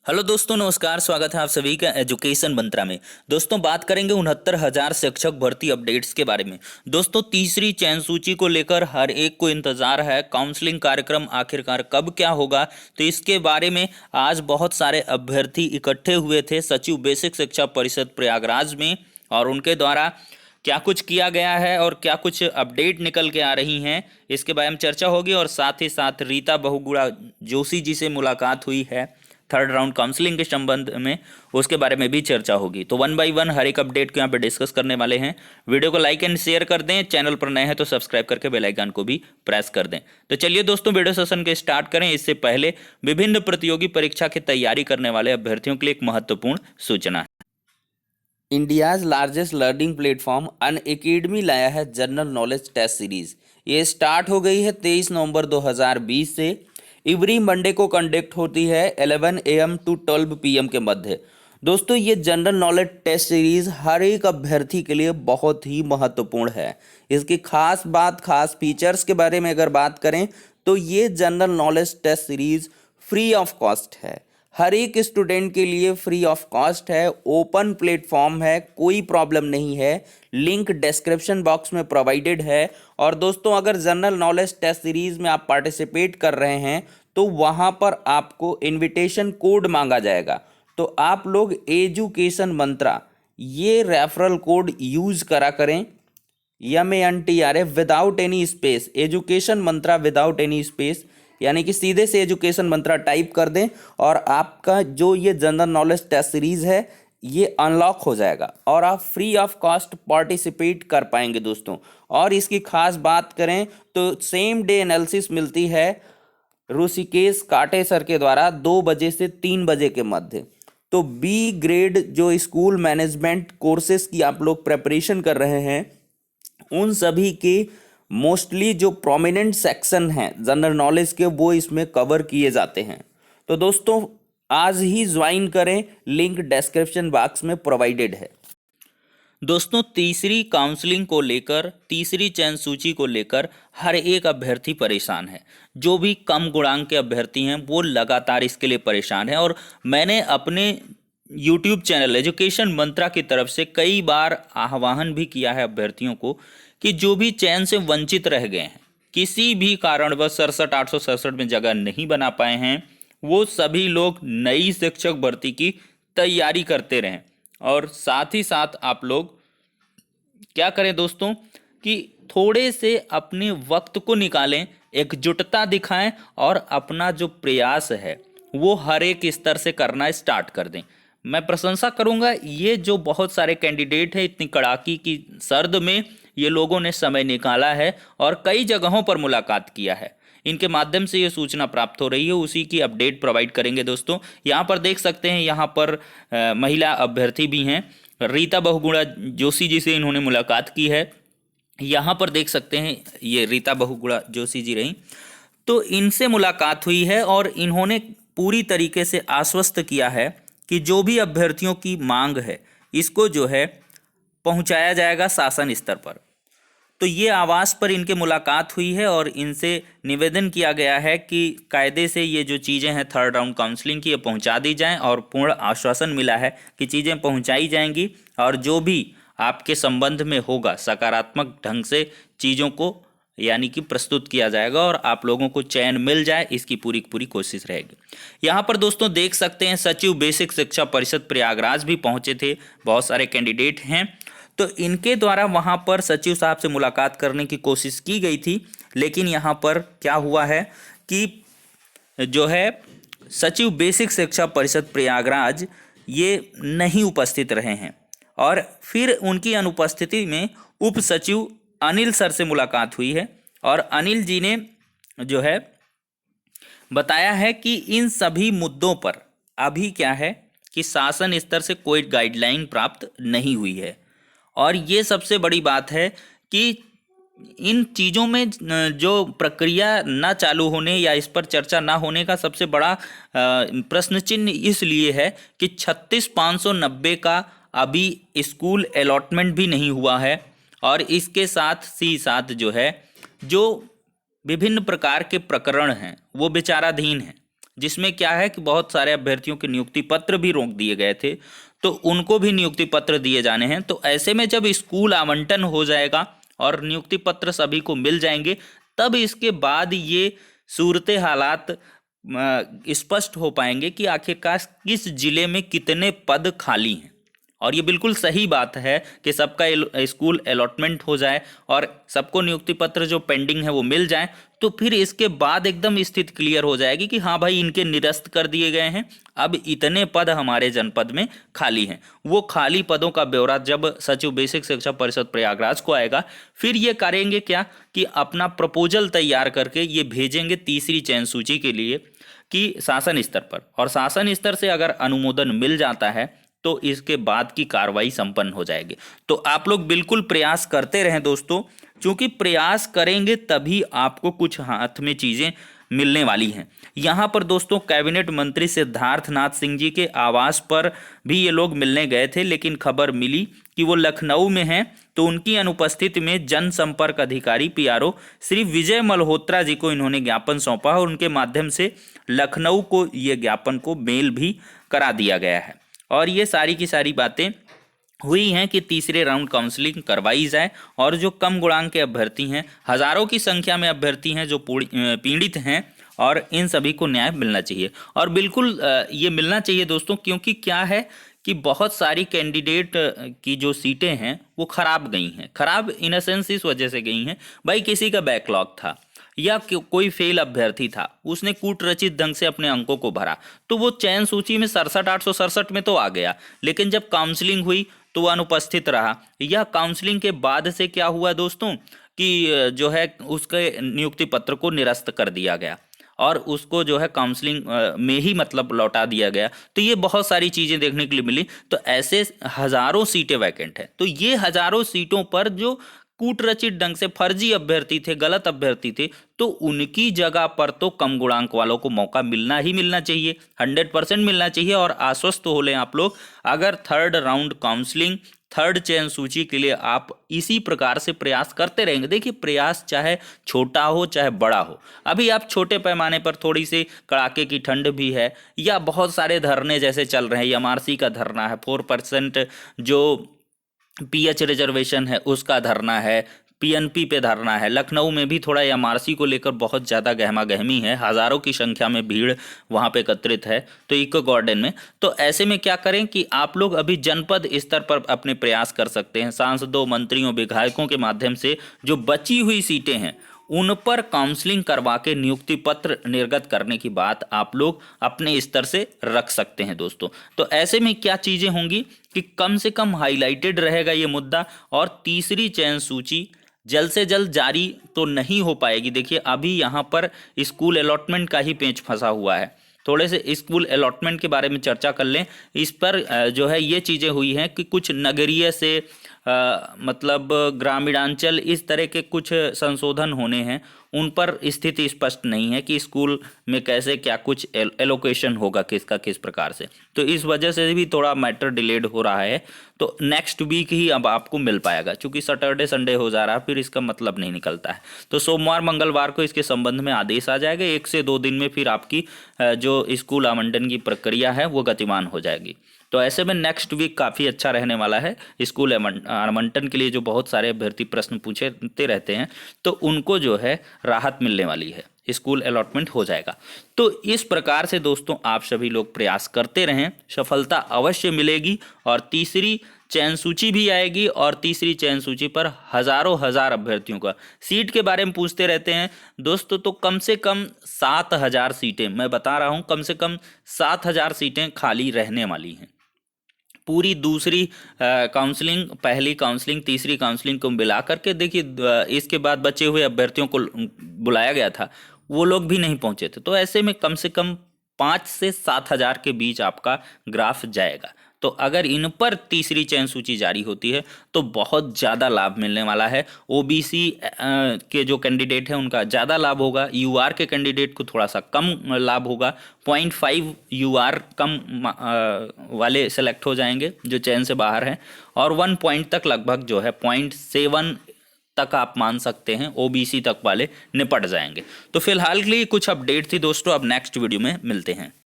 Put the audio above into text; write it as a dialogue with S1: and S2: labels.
S1: Hello दोस्तों, नमस्कार। स्वागत है आप सभी का एजुकेशन मंत्रा में। दोस्तों, बात करेंगे 69,000 शिक्षक भर्ती अपडेट्स के बारे में। दोस्तों, तीसरी चयन सूची को लेकर हर एक को इंतजार है। काउंसलिंग कार्यक्रम आखिरकार कब क्या होगा, तो इसके बारे में आज बहुत सारे अभ्यर्थी इकट्ठे हुए थे सचिव बेसिक शिक्षा परिषद प्रयागराज में, और उनके द्वारा क्या कुछ किया गया है और क्या कुछ अपडेट निकल के आ रही हैं, इसके बारे में चर्चा होगी। और साथ ही साथ रीता बहुगुणा जोशी जी से मुलाकात हुई है थर्ड राउंड काउंसलिंग के संबंध में, उसके बारे में भी चर्चा होगी। तो वन बाय वन हर एक अपडेट को यहाँ पे डिस्कस करने वाले हैं। वीडियो को लाइक एंड शेयर कर दें, चैनल पर नए हैं तो सब्सक्राइब करके बेल आइकन को भी प्रेस कर दें। तो चलिए दोस्तों, वीडियो सेशन के स्टार्ट करें। इससे पहले विभिन्न प्रतियोगी परीक्षा की तैयारी करने वाले अभ्यर्थियों के लिए एक महत्वपूर्ण सूचना है। India's largest learning platform Unacademy लाया है जनरल नॉलेज टेस्ट सीरीज। ये स्टार्ट हो गई है 23 नवंबर 2020 से। एवरी मंडे को कंडक्ट होती है 11 AM टू 12 PM के मध्य। दोस्तों, ये जनरल नॉलेज टेस्ट सीरीज हर एक अभ्यर्थी के लिए बहुत ही महत्वपूर्ण है। इसकी खास फीचर्स के बारे में अगर बात करें तो ये general knowledge test series free of cost है। हर एक स्टूडेंट के लिए फ्री ऑफ कॉस्ट है, ओपन प्लेटफॉर्म है, कोई प्रॉब्लम नहीं है। लिंक डिस्क्रिप्शन बॉक्स में प्रोवाइडेड है। और दोस्तों, अगर जनरल नॉलेज टेस्ट सीरीज में आप पार्टिसिपेट कर रहे हैं तो वहां पर आपको इनविटेशन कोड मांगा जाएगा। तो आप लोग एजुकेशन मंत्रा ये रेफरल कोड यूज करा करें, MANTRA without any space, education Mantra without any space, यानी कि सीधे से एजुकेशन मंत्रा टाइप कर दें और आपका जो ये जनरल नॉलेज टेस्ट सीरीज है ये अनलॉक हो जाएगा और आप फ्री ऑफ कॉस्ट पार्टिसिपेट कर पाएंगे दोस्तों। और इसकी खास बात करें तो सेम डे एनालिसिस मिलती है ऋषिकेश काटे सर के द्वारा 2 बजे से 3 बजे के मध्य। तो बी ग्रेड जो स्कूल मैनेजमेंट कोर्सेज की आप लोग प्रेपरेशन कर रहे हैं, उन सभी के मोस्टली जो प्रोमिनेंट सेक्शन हैं जनरल नॉलेज के, वो इसमें कवर किए जाते हैं। तो दोस्तों, आज ही ज्वाइन करें, लिंक डिस्क्रिप्शन बॉक्स में प्रोवाइडेड है। दोस्तों, तीसरी काउंसलिंग को लेकर, तीसरी चयन सूची को लेकर हर एक अभ्यर्थी परेशान है। जो भी कम गुणांक के अभ्यर्थी हैं वो लगातार इसके लिए परेशान है। और मैंने अपने YouTube चैनल एजुकेशन मंत्रा की तरफ से कई बार आह्वान भी किया है अभ्यर्थियों को कि जो भी चयन से वंचित रह गए हैं, किसी भी कारणवश 67,867 में जगह नहीं बना पाए हैं, वो सभी लोग नई शिक्षक भर्ती की तैयारी करते रहें। और साथ ही साथ आप लोग क्या करें दोस्तों कि थोड़े से अपने वक्त को निकालें, एकजुटता दिखाएं और अपना जो प्रयास है वो हर एक स्तर से करना स्टार्ट कर दें। मैं प्रशंसा करूंगा, ये जो बहुत सारे कैंडिडेट हैं, इतनी कड़ाकी की सर्द में ये लोगों ने समय निकाला है और कई जगहों पर मुलाकात किया है। इनके माध्यम से ये सूचना प्राप्त हो रही है, उसी की अपडेट प्रोवाइड करेंगे दोस्तों। यहाँ पर देख सकते हैं, यहाँ पर महिला अभ्यर्थी भी हैं। रीता बहुगुणा जोशी जी से इन्होंने मुलाकात की है। यहाँ पर देख सकते हैं, ये रीता बहुगुणा जोशी जी रही। तो इनसे मुलाकात हुई है और इन्होंने पूरी तरीके से आश्वस्त किया है कि जो भी अभ्यर्थियों की मांग है इसको जो है पहुंचाया जाएगा शासन स्तर पर। तो ये आवास पर इनके मुलाकात हुई है और इनसे निवेदन किया गया है कि कायदे से ये जो चीज़ें हैं थर्ड राउंड काउंसलिंग की, ये पहुंचा दी जाएं। और पूर्ण आश्वासन मिला है कि चीज़ें पहुंचाई जाएंगी और जो भी आपके संबंध में होगा सकारात्मक ढंग से चीज़ों को यानी कि प्रस्तुत किया जाएगा और आप लोगों को चयन मिल जाए, इसकी पूरी पूरी कोशिश रहेगी। यहाँ पर दोस्तों देख सकते हैं, सचिव बेसिक शिक्षा परिषद प्रयागराज भी पहुंचे थे। बहुत सारे कैंडिडेट हैं, तो इनके द्वारा वहाँ पर सचिव साहब से मुलाकात करने की कोशिश की गई थी। लेकिन यहाँ पर क्या हुआ है कि जो है सचिव बेसिक शिक्षा परिषद प्रयागराज ये नहीं उपस्थित रहे हैं और फिर उनकी अनुपस्थिति में उप सचिव अनिल सर से मुलाकात हुई है। और अनिल जी ने जो है बताया है कि इन सभी मुद्दों पर अभी क्या है कि शासन स्तर से कोई गाइडलाइन प्राप्त नहीं हुई है। और ये सबसे बड़ी बात है कि इन चीज़ों में जो प्रक्रिया ना चालू होने या इस पर चर्चा ना होने का सबसे बड़ा प्रश्न चिन्ह इसलिए है कि 36,590 का अभी स्कूल अलॉटमेंट भी नहीं हुआ है। और इसके साथ जो है जो विभिन्न प्रकार के प्रकरण हैं वो विचाराधीन हैं। जिसमें क्या है कि बहुत सारे अभ्यर्थियों के नियुक्ति पत्र भी रोक दिए गए थे, तो उनको भी नियुक्ति पत्र दिए जाने हैं। तो ऐसे में जब स्कूल आवंटन हो जाएगा और नियुक्ति पत्र सभी को मिल जाएंगे, तब इसके बाद ये सूरत हालात स्पष्ट हो पाएंगे कि आखिरकार किस जिले में कितने पद खाली हैं। और ये बिल्कुल सही बात है कि सबका स्कूल अलॉटमेंट हो जाए और सबको नियुक्ति पत्र जो पेंडिंग है वो मिल जाए, तो फिर इसके बाद एकदम स्थिति क्लियर हो जाएगी कि हाँ भाई, इनके निरस्त कर दिए गए हैं, अब इतने पद हमारे जनपद में खाली हैं। वो खाली पदों का ब्यौरा जब सचिव बेसिक शिक्षा परिषद प्रयागराज को आएगा, फिर ये करेंगे क्या कि अपना प्रपोजल तैयार करके ये भेजेंगे तीसरी चयन सूची के लिए कि शासन स्तर पर, और शासन स्तर से अगर अनुमोदन मिल जाता है तो इसके बाद की कार्रवाई संपन्न हो जाएगी। तो आप लोग बिल्कुल प्रयास करते रहें दोस्तों, क्योंकि प्रयास करेंगे तभी आपको कुछ हाथ में चीज़ें मिलने वाली हैं। यहाँ पर दोस्तों कैबिनेट मंत्री सिद्धार्थनाथ सिंह जी के आवास पर भी ये लोग मिलने गए थे, लेकिन खबर मिली कि वो लखनऊ में हैं, तो उनकी अनुपस्थिति में जनसंपर्क अधिकारी पीआरओ श्री विजय मल्होत्रा जी को इन्होंने ज्ञापन सौंपा और उनके माध्यम से लखनऊ को ये ज्ञापन को मेल भी करा दिया गया है। और ये सारी की सारी बातें हुई हैं कि तीसरे राउंड काउंसलिंग करवाई जाए और जो कम गुणांक के अभ्यर्थी हैं, हजारों की संख्या में अभ्यर्थी हैं जो पीड़ित हैं, और इन सभी को न्याय मिलना चाहिए। और बिल्कुल ये मिलना चाहिए दोस्तों, क्योंकि क्या है कि बहुत सारी कैंडिडेट की जो सीटें हैं वो खराब गई हैं। खराब इन अ सेंस इस वजह से गई हैं भाई, किसी का बैकलॉग था या कोई फेल अभ्यर्थी था, उसने कूट रचित ढंग से अपने अंकों को भरा, तो वो चयन सूची में 67,867 में तो आ गया, लेकिन जब काउंसलिंग हुई तो वो अनुपस्थित रहा। या काउंसलिंग के बाद से क्या हुआ दोस्तों कि जो है उसके नियुक्ति पत्र को निरस्त कर दिया गया और उसको जो है काउंसलिंग में ही मतलब लौटा दिया गया। तो ये बहुत सारी चीज़ें देखने के लिए मिली। तो ऐसे हजारों सीटें वैकेंट हैं, तो ये हजारों सीटों पर जो कूटरचित ढंग से फर्जी अभ्यर्थी थे, गलत अभ्यर्थी थे, तो उनकी जगह पर तो कम गुणांक वालों को मौका मिलना ही मिलना चाहिए, 100% मिलना चाहिए। और आश्वस्त हो लें आप लोग, अगर थर्ड राउंड काउंसलिंग, थर्ड चयन सूची के लिए आप इसी प्रकार से प्रयास करते रहेंगे, देखिए प्रयास चाहे छोटा हो चाहे बड़ा हो, अभी आप छोटे पैमाने पर थोड़ी सी कड़ाके की ठंड भी है, या बहुत सारे धरने जैसे चल रहे हैं, एमआरसी का धरना है, 4% जो पीएच रिजर्वेशन है उसका धरना है, पीएनपी पे धरना है, लखनऊ में भी थोड़ा एमआरसी को लेकर बहुत ज़्यादा गहमा गहमी है, हज़ारों की संख्या में भीड़ वहाँ पे एकत्रित है तो इको गार्डन में। तो ऐसे में क्या करें कि आप लोग अभी जनपद स्तर पर अपने प्रयास कर सकते हैं, सांसदों, मंत्रियों, विधायकों के माध्यम से जो बची हुई सीटें हैं उन पर काउंसलिंग करवा के नियुक्ति पत्र निर्गत करने की बात आप लोग अपने स्तर से रख सकते हैं दोस्तों। तो ऐसे में क्या चीज़ें होंगी कि कम से कम हाईलाइटेड रहेगा ये मुद्दा, और तीसरी चयन सूची जल्द से जल्द जारी तो नहीं हो पाएगी। देखिए अभी यहाँ पर स्कूल अलॉटमेंट का ही पेंच फंसा हुआ है, थोड़े से स्कूल अलॉटमेंट के बारे में चर्चा कर लें। इस पर जो है ये चीज़ें हुई हैं कि कुछ नगरीय से मतलब ग्रामीणांचल इस तरह के कुछ संशोधन होने हैं, उन पर स्थिति स्पष्ट नहीं है कि स्कूल में कैसे क्या कुछ एलोकेशन होगा, किसका किस प्रकार से। तो इस वजह से भी थोड़ा मैटर डिलेड हो रहा है, तो नेक्स्ट वीक ही अब आपको मिल पाएगा, क्योंकि सैटरडे संडे हो जा रहा है, फिर इसका मतलब नहीं निकलता है। तो सोमवार मंगलवार को इसके संबंध में आदेश आ जाएगा, 1 से 2 दिन में फिर आपकी जो स्कूल आवंटन की प्रक्रिया है वो गतिमान हो जाएगी। तो ऐसे में नेक्स्ट वीक काफ़ी अच्छा रहने वाला है स्कूल आवंटन के लिए। जो बहुत सारे अभ्यर्थी प्रश्न पूछते रहते हैं तो उनको जो है राहत मिलने वाली है, स्कूल अलॉटमेंट हो जाएगा। तो इस प्रकार से दोस्तों आप सभी लोग प्रयास करते रहें, सफलता अवश्य मिलेगी और तीसरी चयन सूची भी आएगी। और तीसरी चयन सूची पर हजारों हजार अभ्यर्थियों का सीट के बारे में पूछते रहते हैं दोस्तों, तो कम से कम 7,000 सीटें, मैं बता रहा हूं, कम से कम 7,000 सीटें खाली रहने वाली हैं। पूरी दूसरी काउंसलिंग, पहली काउंसलिंग, तीसरी काउंसलिंग को मिला करके देखिए इसके बाद बचे हुए अभ्यर्थियों को बुलाया गया था, वो लोग भी नहीं पहुंचे थे। तो ऐसे में कम से कम 5 से 7,000 के बीच आपका ग्राफ जाएगा। तो अगर इन पर तीसरी चयन सूची जारी होती है तो बहुत ज़्यादा लाभ मिलने वाला है। ओबीसी के जो कैंडिडेट हैं उनका ज़्यादा लाभ होगा, यूआर के कैंडिडेट को थोड़ा सा कम लाभ होगा, 0.5 यूआर कम वाले सेलेक्ट हो जाएंगे जो चयन से बाहर हैं, और 1 पॉइंट तक लगभग जो है 0.7 तक आप मान सकते हैं, ओबीसी तक वाले निपट जाएंगे। तो फिलहाल के लिए कुछ अपडेट थी दोस्तों, अब नेक्स्ट वीडियो में मिलते हैं।